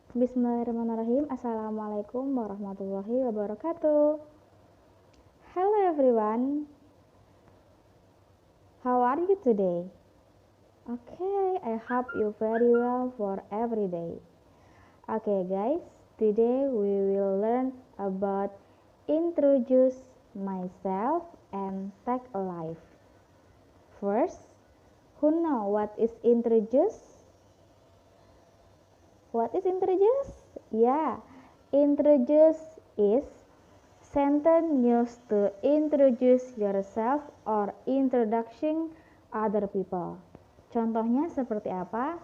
Bismillahirrahmanirrahim. Assalamualaikum warahmatullahi wabarakatuh. Hello everyone. How are you today? Okay, I hope you very well for every day. Okay guys, today we will learn about introduce myself and take a life. First, who know what is introduce? What is introduce? Yeah, introduce is sentence used to introduce yourself or introducing other people. Contohnya seperti apa?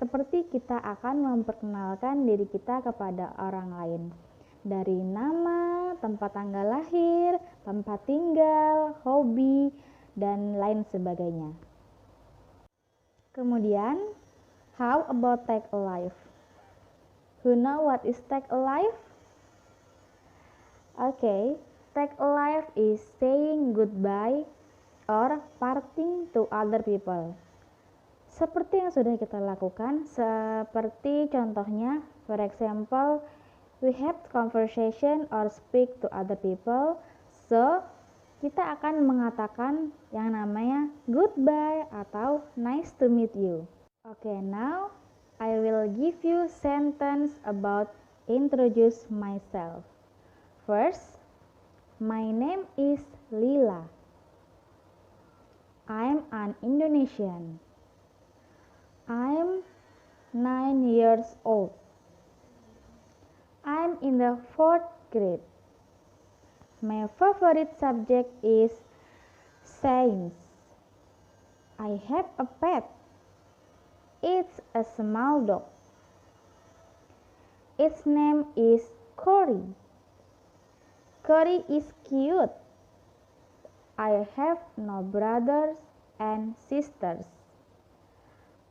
Seperti kita akan memperkenalkan diri kita kepada orang lain. Dari nama, tempat tanggal lahir, tempat tinggal, hobi, dan lain sebagainya. Kemudian, how about take a life? Who know what is take a life? Okay, take a life is saying goodbye or parting to other people. Seperti yang sudah kita lakukan, seperti contohnya, for example, we have conversation or speak to other people. So, kita akan mengatakan yang namanya goodbye atau nice to meet you. Okay, now I will give you sentence about introduce myself. First, my name is Lila. I'm an Indonesian. I'm 9 years old. I'm in the 4th grade. My favorite subject is science. I have a pet. It's a small dog. Its name is Cory. Cory is cute. I have no brothers and sisters.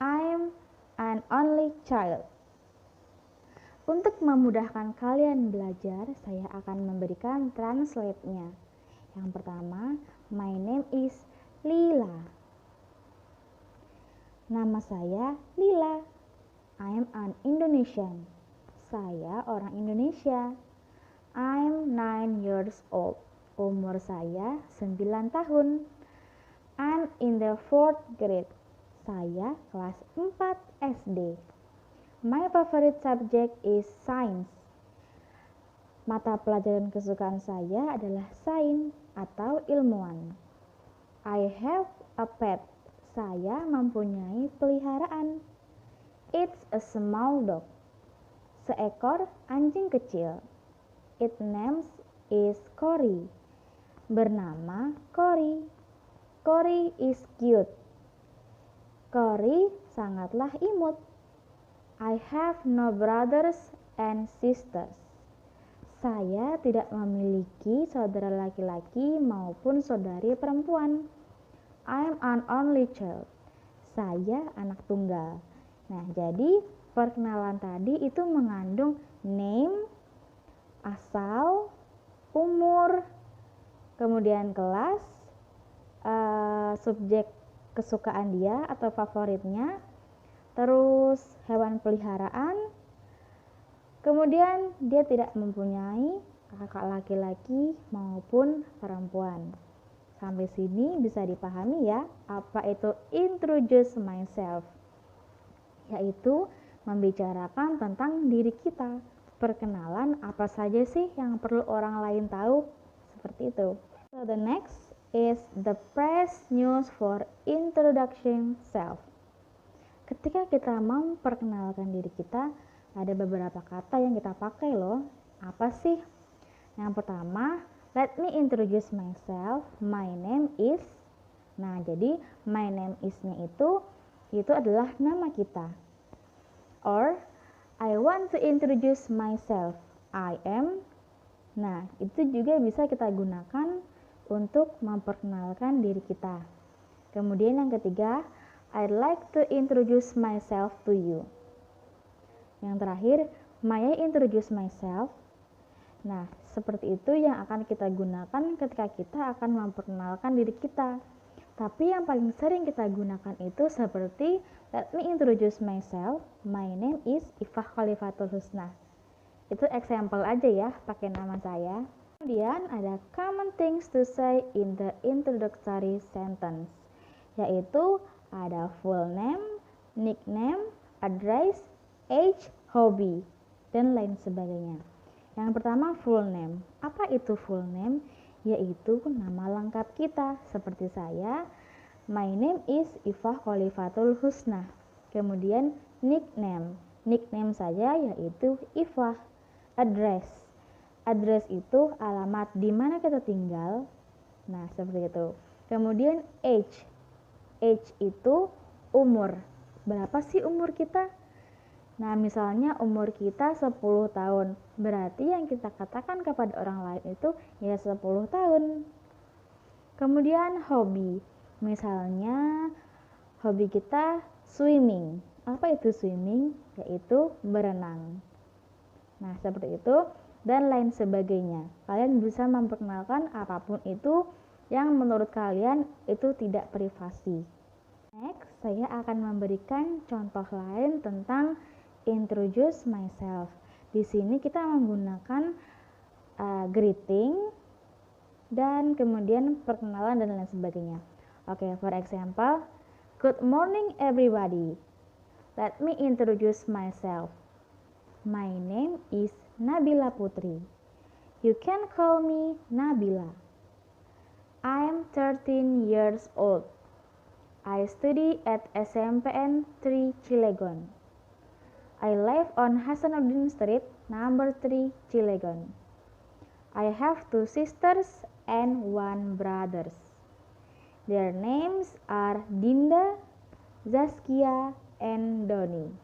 I'm an only child. Untuk memudahkan kalian belajar, saya akan memberikan translate-nya. Yang pertama, my name is Lila. Nama saya Lila. I'm an Indonesian. Saya orang Indonesia. I'm 9 years old. Umur saya 9 tahun. I'm in the 4th grade. Saya kelas 4 SD. My favorite subject is science. Mata pelajaran kesukaan saya adalah sains atau ilmuwan. I have a pet. Saya mempunyai peliharaan. It's a small dog. Seekor anjing kecil. Its name is Cory. Bernama Cory. Cory is cute. Cory sangatlah imut. I have no brothers and sisters. Saya tidak memiliki saudara laki-laki maupun saudari perempuan. I'm an only child. Saya anak tunggal. Nah, jadi perkenalan tadi itu mengandung name, asal, umur, kemudian kelas, subjek kesukaan dia atau favoritnya, terus hewan peliharaan, kemudian dia tidak mempunyai kakak laki-laki maupun perempuan. Sampai sini bisa dipahami ya, apa itu introduce myself? Yaitu membicarakan tentang diri kita. Perkenalan apa saja sih yang perlu orang lain tahu? Seperti itu. So the next is the phrase used for introduction self. Ketika kita memperkenalkan diri kita, ada beberapa kata yang kita pakai loh. Apa sih? Yang pertama, let me introduce myself. My name is. Nah, jadi my name is-nya itu adalah nama kita. Or I want to introduce myself. I am. Nah, itu juga bisa kita gunakan untuk memperkenalkan diri kita. Kemudian yang ketiga, I'd like to introduce myself to you. Yang terakhir, may I introduce myself? Nah, seperti itu yang akan kita gunakan ketika kita akan memperkenalkan diri kita. Tapi yang paling sering kita gunakan itu seperti let me introduce myself, my name is Ifah Khalifatul Husna. Itu example aja ya, pakai nama saya. Kemudian ada common things to say in the introductory sentence, yaitu ada full name, nickname, address, age, hobby, dan lain sebagainya. Yang pertama full name. Apa itu full name? Yaitu nama lengkap kita. Seperti saya, my name is Ifah Khalifatul Husna. Kemudian nickname. Nickname saya yaitu Ifah. Address. Address itu alamat di mana kita tinggal. Nah, seperti itu. Kemudian age. Age itu umur. Berapa sih umur kita? Nah, misalnya umur kita 10 tahun. Berarti yang kita katakan kepada orang lain itu ya 10 tahun. Kemudian hobi. Misalnya hobi kita swimming. Apa itu swimming? Yaitu berenang. Nah, seperti itu. Dan lain sebagainya. Kalian bisa memperkenalkan apapun itu yang menurut kalian itu tidak privasi. Next, saya akan memberikan contoh lain tentang introduce myself. Di sini kita menggunakan greeting dan kemudian perkenalan dan lain sebagainya. Oke, for example, good morning everybody. Let me introduce myself. My name is Nabila Putri. You can call me Nabila. I'm 13 years old. I study at SMPN 3 Cilegon. I live on Hasanuddin Street, number 3 Cilegon. I have 2 sisters and 1 brother. Their names are Dinda, Zaskia, and Doni.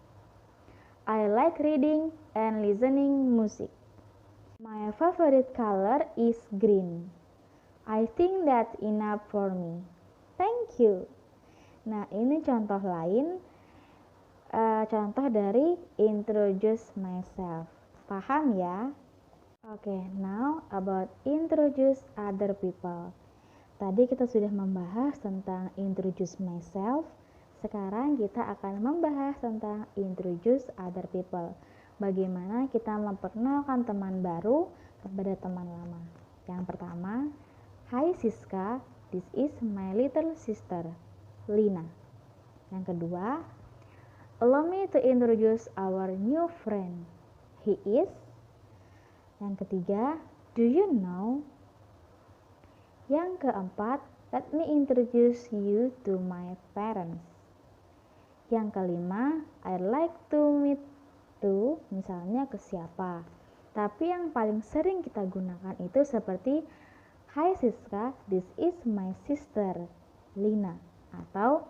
I like reading and listening music. My favorite color is green. I think that's enough for me. Thank you. Nah, ini contoh lain, contoh dari introduce myself. Paham ya? Oke, now about introduce other people. Tadi kita sudah membahas tentang introduce myself. Sekarang kita akan membahas tentang introduce other people. Bagaimana kita memperkenalkan teman baru kepada teman lama. Yang pertama, hi Siska, this is my little sister, Lina. Yang kedua, allow me to introduce our new friend. He is. Yang ketiga, do you know? Yang keempat, let me introduce you to my parents. Yang kelima, I'd like to meet to, misalnya ke siapa. Tapi yang paling sering kita gunakan itu seperti hi Siska, this is my sister, Lina. Atau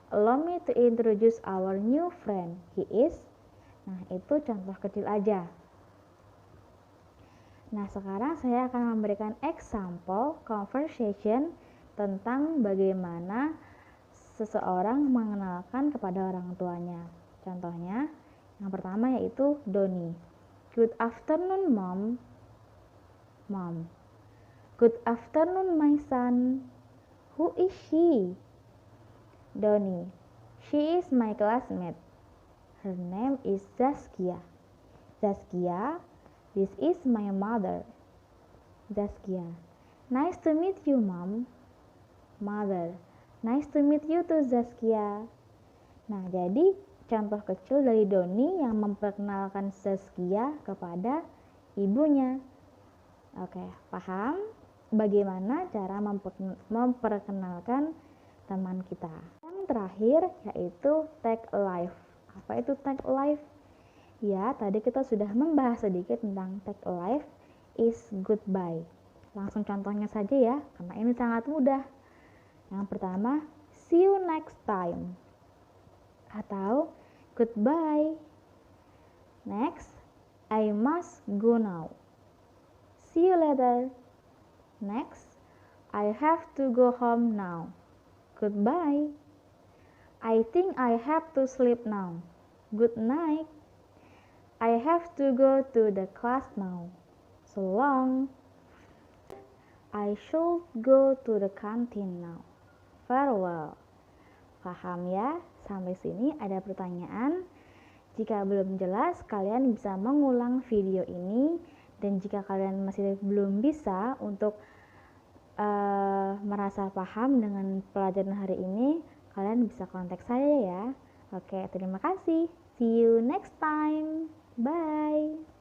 allow me to introduce our new friend, he is. Nah, itu contoh kecil aja. Nah, sekarang saya akan memberikan example conversation tentang bagaimana seseorang mengenalkan kepada orang tuanya. Contohnya, yang pertama yaitu Doni. Good afternoon, Mom. Mom. Good afternoon, my son. Who is she? Doni. She is my classmate. Her name is Zaskia. Zaskia, this is my mother. Zaskia. Nice to meet you, Mom. Mother. Nice to meet you too, Zaskia. Nah, jadi contoh kecil dari Doni yang memperkenalkan Zaskia kepada ibunya. Oke, paham bagaimana cara memperkenalkan teman kita. Yang terakhir yaitu tag life. Apa itu tag life? Ya, tadi kita sudah membahas sedikit tentang tag life is goodbye. Langsung contohnya saja ya, karena ini sangat mudah. Yang pertama, see you next time. Atau goodbye. Next, I must go now. See you later. Next, I have to go home now. Goodbye. I think I have to sleep now. Good night. I have to go to the class now. So long. I should go to the canteen now. farewell. Paham ya? Sampai sini ada pertanyaan? Jika belum jelas, kalian bisa mengulang video ini, dan jika kalian masih belum bisa untuk merasa paham dengan pelajaran hari ini, kalian bisa kontak saya ya. Oke, terima kasih. See you next time. Bye.